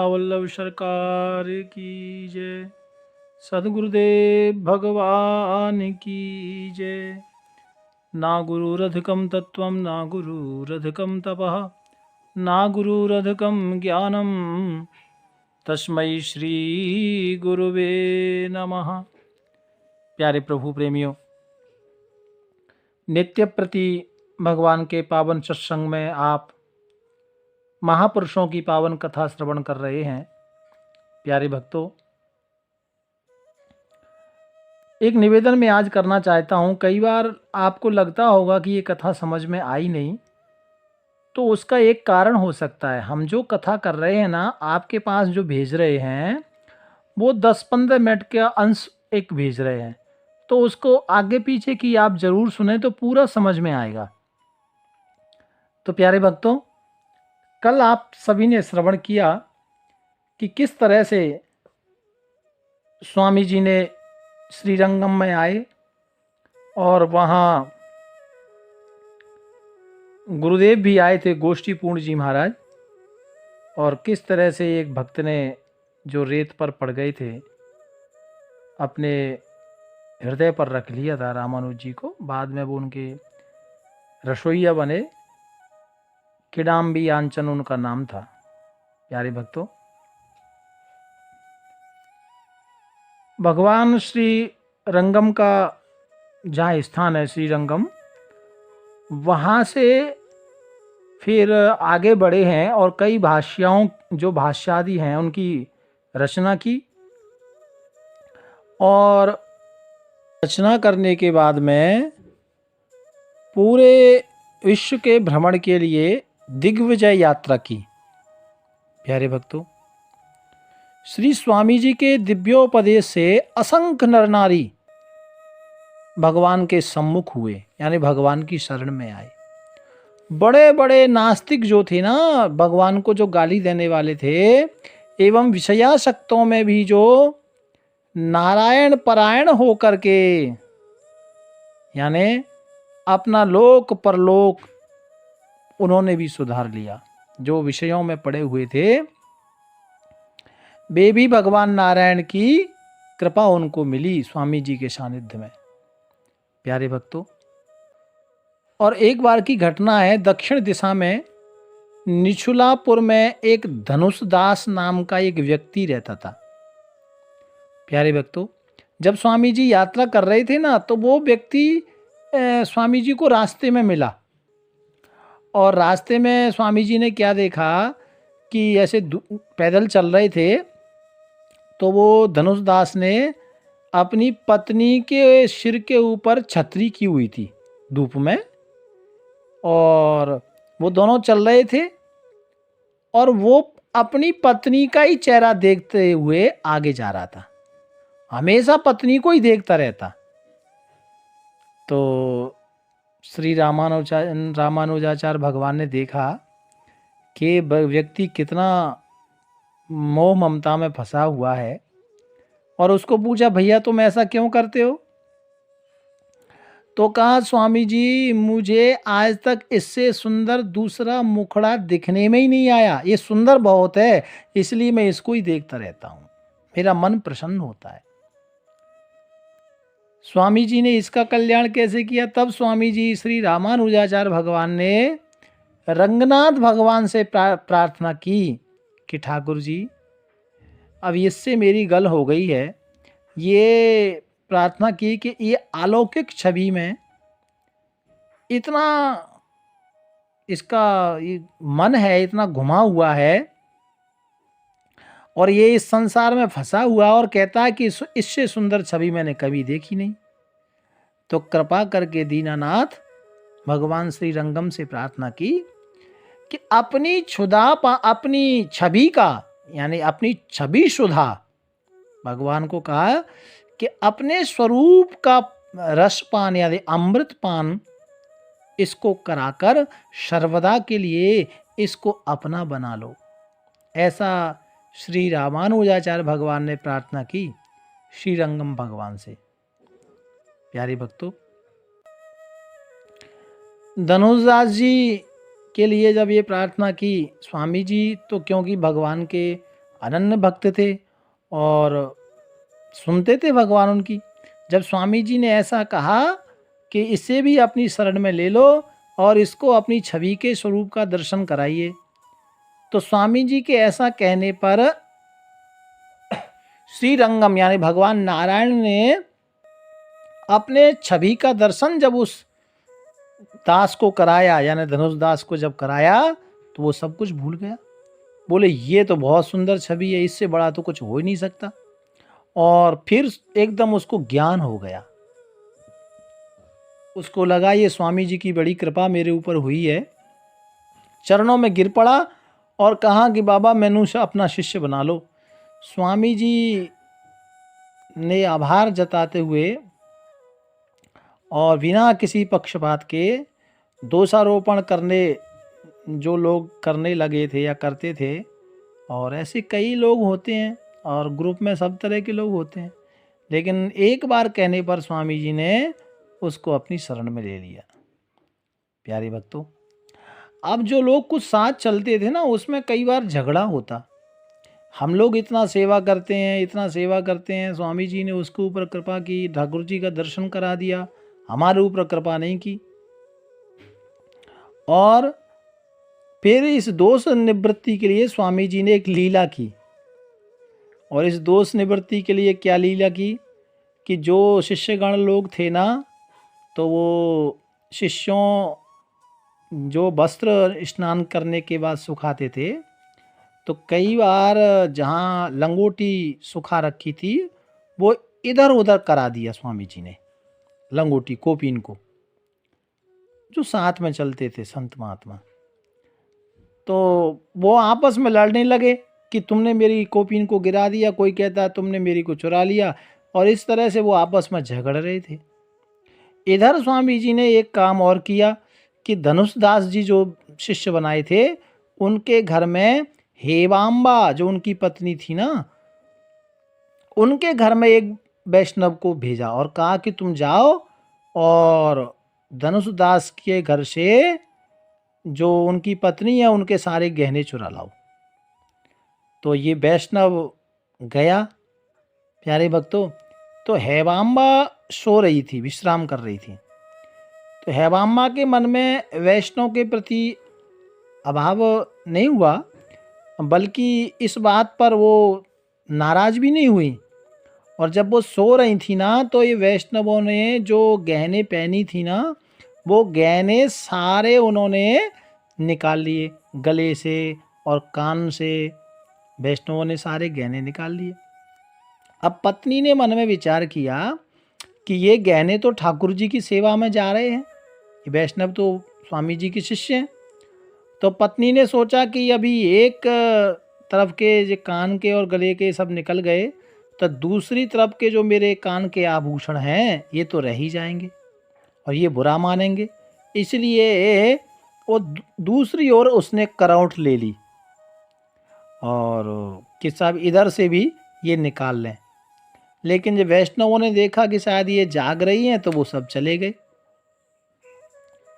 वल्लभ सरकार की जय। सद्गुरुदेव भगवान की जय। ना गुरुरधिकं तत्त्वं ना गुरुरधिकं तपः ना गुरुरधिकं ज्ञानं तस्मै श्री गुरुवे नमः। प्यारे प्रभु प्रेमियों, नित्य प्रति भगवान के पावन सत्संग में आप महापुरुषों की पावन कथा श्रवण कर रहे हैं। प्यारे भक्तों, एक निवेदन मैं आज करना चाहता हूँ। कई बार आपको लगता होगा कि ये कथा समझ में आई नहीं, तो उसका एक कारण हो सकता है। हम जो कथा कर रहे हैं ना, आपके पास जो भेज रहे हैं वो 10-15 मिनट का अंश एक भेज रहे हैं, तो उसको आगे पीछे की आप जरूर सुने तो पूरा समझ में आएगा। तो प्यारे भक्तों, कल आप सभी ने श्रवण किया कि किस तरह से स्वामी जी ने श्रीरंगम में आए और वहाँ गुरुदेव भी आए थे, गोष्ठी पूर्ण जी महाराज, और किस तरह से एक भक्त ने जो रेत पर पड़ गए थे अपने हृदय पर रख लिया था रामानुज जी को। बाद में वो उनके रसोईया बने, किडाम्बी आंचन उनका नाम था। प्यारे भक्तों, भगवान श्री रंगम का जहाँ स्थान है श्रीरंगम, वहाँ से फिर आगे बढ़े हैं और कई भाष्याओं जो भाष्यादि हैं उनकी रचना की, और रचना करने के बाद में पूरे विश्व के भ्रमण के लिए दिग्विजय यात्रा की। प्यारे भक्तों, श्री स्वामी जी के दिव्योपदेश से असंख्य नर नारी भगवान के सम्मुख हुए, यानी भगवान की शरण में आए। बड़े बड़े नास्तिक जो थे ना, भगवान को जो गाली देने वाले थे, एवं विषयासक्तों में भी जो नारायण परायण होकर के, यानी अपना लोक परलोक उन्होंने भी सुधार लिया, जो विषयों में पड़े हुए थे, वे भी भगवान नारायण की कृपा उनको मिली स्वामी जी के सानिध्य में। प्यारे भक्तों, और एक बार की घटना है, दक्षिण दिशा में निछुलापुर में एक धनुषदास नाम का एक व्यक्ति रहता था। प्यारे भक्तों, जब स्वामी जी यात्रा कर रहे थे ना, तो वो व्यक्ति स्वामी जी को रास्ते में मिला, और रास्ते में स्वामी जी ने क्या देखा कि ऐसे पैदल चल रहे थे, तो वो धनुषदास ने अपनी पत्नी के सिर के ऊपर छतरी की हुई थी धूप में, और वो दोनों चल रहे थे, और वो अपनी पत्नी का ही चेहरा देखते हुए आगे जा रहा था। हमेशा पत्नी को ही देखता रहता। तो श्री रामानुजाचार्य भगवान ने देखा कि व्यक्ति कितना मोह ममता में फंसा हुआ है, और उसको पूछा, भैया तुम ऐसा क्यों करते हो? तो कहा, स्वामी जी मुझे आज तक इससे सुंदर दूसरा मुखड़ा दिखने में ही नहीं आया, ये सुंदर बहुत है, इसलिए मैं इसको ही देखता रहता हूँ, मेरा मन प्रसन्न होता है। स्वामी जी ने इसका कल्याण कैसे किया? तब स्वामी जी श्री रामानुजाचार्य भगवान ने रंगनाथ भगवान से प्रार्थना की कि ठाकुर जी, अब इससे मेरी गल हो गई है। ये प्रार्थना की कि ये अलौकिक छवि में इतना इसका ये मन है, इतना घुमा हुआ है, और ये इस संसार में फंसा हुआ, और कहता है कि इससे सुंदर छवि मैंने कभी देखी नहीं। तो कृपा करके दीनानाथ भगवान श्री रंगम से प्रार्थना की कि अपनी अपनी छवि का, यानी अपनी छवि सुधा, भगवान को कहा कि अपने स्वरूप का रसपान यानी अमृत पान इसको कराकर सर्वदा के लिए इसको अपना बना लो। ऐसा श्री रामानुजाचार्य भगवान ने प्रार्थना की श्रीरंगम भगवान से। प्यारे भक्तों, धनुषदास जी के लिए जब ये प्रार्थना की स्वामी जी, तो क्योंकि भगवान के अनन्य भक्त थे और सुनते थे भगवान उनकी। जब स्वामी जी ने ऐसा कहा कि इसे भी अपनी शरण में ले लो और इसको अपनी छवि के स्वरूप का दर्शन कराइए, तो स्वामी जी के ऐसा कहने पर श्री रंगम यानी भगवान नारायण ने अपने छवि का दर्शन जब उस दास को कराया, यानी धनुष दास को जब कराया, तो वो सब कुछ भूल गया। बोले ये तो बहुत सुंदर छवि है, इससे बड़ा तो कुछ हो ही नहीं सकता। और फिर एकदम उसको ज्ञान हो गया। उसको लगा ये स्वामी जी की बड़ी कृपा मेरे ऊपर हुई है। चरणों में गिर पड़ा और कहा कि बाबा मैनू अपना शिष्य बना लो। स्वामी जी ने आभार जताते हुए और बिना किसी पक्षपात के दोषारोपण करने जो लोग करने लगे थे या करते थे, और ऐसे कई लोग होते हैं और ग्रुप में सब तरह के लोग होते हैं, लेकिन एक बार कहने पर स्वामी जी ने उसको अपनी शरण में ले लिया। प्यारे भक्तों, अब जो लोग कुछ साथ चलते थे ना, उसमें कई बार झगड़ा होता। हम लोग इतना सेवा करते हैं, इतना सेवा करते हैं, स्वामी जी ने उसके ऊपर कृपा की, ठाकुर जी का दर्शन करा दिया, हमारे ऊपर कृपा नहीं की। और फिर इस दोष निवृत्ति के लिए स्वामी जी ने एक लीला की। और इस दोष निवृत्ति के लिए क्या लीला की कि जो शिष्यगण लोग थे ना, तो वो शिष्यों जो वस्त्र स्नान करने के बाद सुखाते थे, तो कई बार जहाँ लंगोटी सुखा रखी थी वो इधर उधर करा दिया स्वामी जी ने, लंगोटी कोपीन को, जो साथ में चलते थे संत महात्मा। तो वो आपस में लड़ने लगे कि तुमने मेरी कोपीन को गिरा दिया, कोई कहता तुमने मेरी को चुरा लिया, और इस तरह से वो आपस में झगड़ रहे थे। इधर स्वामी जी ने एक काम और किया कि धनुष दास जी जो शिष्य बनाए थे, उनके घर में हेवाम्बा जो उनकी पत्नी थी ना, उनके घर में एक वैष्णव को भेजा और कहा कि तुम जाओ और धनुष दास के घर से जो उनकी पत्नी है उनके सारे गहने चुरा लाओ। तो ये वैष्णव गया। प्यारे भक्तों, तो हेवाम्बा सो रही थी, विश्राम कर रही थी। तो हेवाम्बा के मन में वैष्णव के प्रति अभाव नहीं हुआ, बल्कि इस बात पर वो नाराज भी नहीं हुई। और जब वो सो रही थी ना, तो ये वैष्णवों ने जो गहने पहनी थी ना, वो गहने सारे उन्होंने निकाल लिए गले से और कान से। वैष्णवों ने सारे गहने निकाल लिए। अब पत्नी ने मन में विचार किया कि ये गहने तो ठाकुर जी की सेवा में जा रहे हैं, ये वैष्णव तो स्वामी जी के शिष्य हैं। तो पत्नी ने सोचा कि अभी एक तरफ के जो कान के और गले के सब निकल गए, तो दूसरी तरफ के जो मेरे कान के आभूषण हैं ये तो रह ही जाएंगे और ये बुरा मानेंगे। इसलिए वो दूसरी ओर उसने करौट ले ली और कि सब इधर से भी ये निकाल लें। लेकिन जब वैष्णवों ने देखा कि शायद ये जाग रही हैं, तो वो सब चले गए।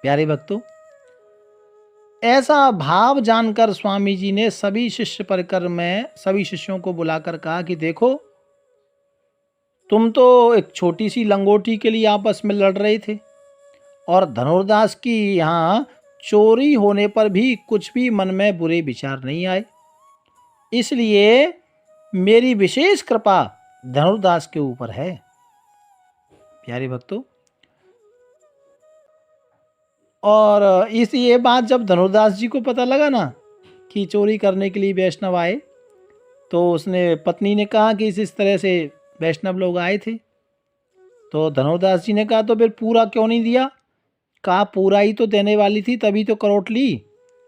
प्यारे भक्तों, ऐसा भाव जानकर स्वामी जी ने सभी शिष्य परिकर में सभी शिष्यों को बुलाकर कहा कि देखो, तुम तो एक छोटी सी लंगोटी के लिए आपस में लड़ रहे थे और धनुर्दास की यहाँ चोरी होने पर भी कुछ भी मन में बुरे विचार नहीं आए। इसलिए मेरी विशेष कृपा धनुर्दास के ऊपर है। प्यारे भक्तों, और ये बात जब धनुर्दास जी को पता लगा ना कि चोरी करने के लिए वैष्णव आए, तो उसने पत्नी ने कहा कि इस तरह से वैष्णव लोग आए थे। तो धनुर्दास जी ने कहा तो फिर पूरा क्यों नहीं दिया? कहा पूरा ही तो देने वाली थी, तभी तो करौट ली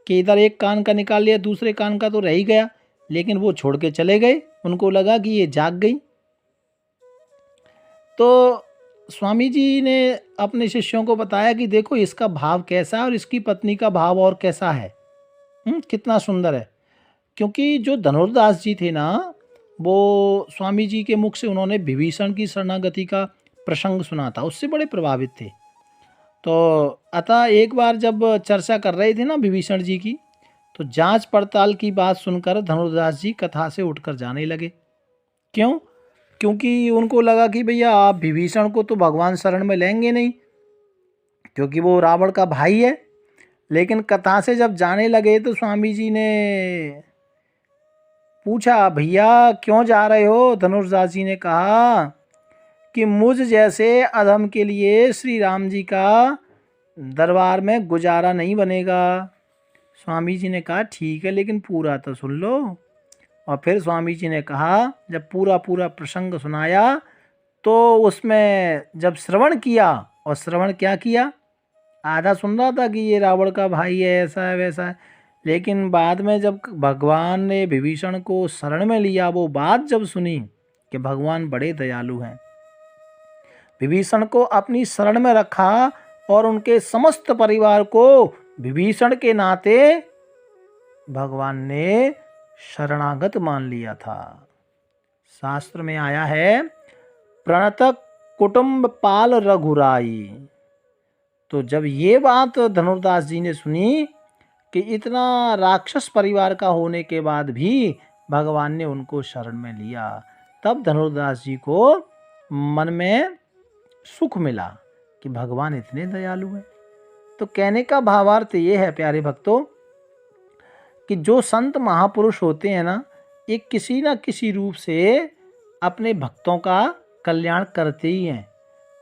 कि इधर एक कान का निकाल लिया, दूसरे कान का तो रह ही गया। लेकिन वो छोड़ के चले गए, उनको लगा कि ये जाग गई। तो स्वामी जी ने अपने शिष्यों को बताया कि देखो इसका भाव कैसा है और इसकी पत्नी का भाव और कैसा है, कितना सुंदर है। क्योंकि जो धनुर्दास जी थे ना, वो स्वामी जी के मुख से उन्होंने विभीषण की शरणागति का प्रसंग सुना था, उससे बड़े प्रभावित थे। तो अतः एक बार जब चर्चा कर रहे थे ना विभीषण जी की, तो जांच पड़ताल की बात सुनकर धनुर्दास जी कथा से उठकर जाने लगे। क्यों? क्योंकि उनको लगा कि भैया आप विभीषण को तो भगवान शरण में लेंगे नहीं, क्योंकि वो रावण का भाई है। लेकिन कथा से जब जाने लगे तो स्वामी जी ने पूछा, भैया क्यों जा रहे हो? धनुर्दास जी ने कहा कि मुझ जैसे अधम के लिए श्री राम जी का दरबार में गुजारा नहीं बनेगा। स्वामी जी ने कहा ठीक है, लेकिन पूरा तो सुन लो। और फिर स्वामी जी ने कहा, जब पूरा पूरा प्रसंग सुनाया तो उसमें जब श्रवण किया, और श्रवण क्या किया, आधा सुन रहा था कि ये रावण का भाई है, ऐसा है वैसा है, लेकिन बाद में जब भगवान ने विभीषण को शरण में लिया, वो बात जब सुनी कि भगवान बड़े दयालु हैं, विभीषण को अपनी शरण में रखा और उनके समस्त परिवार को विभीषण के नाते भगवान ने शरणागत मान लिया था। शास्त्र में आया है, प्रणत कुटुंब पाल रघुराई। तो जब ये बात धनुर्दास जी ने सुनी कि इतना राक्षस परिवार का होने के बाद भी भगवान ने उनको शरण में लिया, तब धनुर्दास जी को मन में सुख मिला कि भगवान इतने दयालु हैं। तो कहने का भावार्थ ये है प्यारे भक्तों कि जो संत महापुरुष होते हैं ना, ये किसी न किसी रूप से अपने भक्तों का कल्याण करते ही हैं।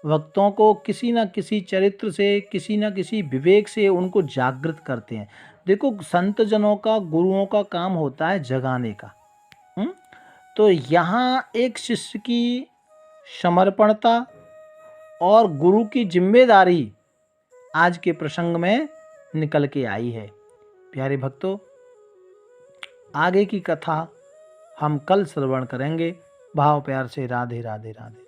भक्तों को किसी न किसी चरित्र से, किसी न किसी विवेक से उनको जागृत करते हैं। देखो, संत जनों का, गुरुओं का काम होता है जगाने का। तो यहाँ एक शिष्य की समर्पणता और गुरु की जिम्मेदारी आज के प्रसंग में निकल के आई है। प्यारे भक्तों, आगे की कथा हम कल श्रवण करेंगे। भाव प्यार से राधे राधे राधे।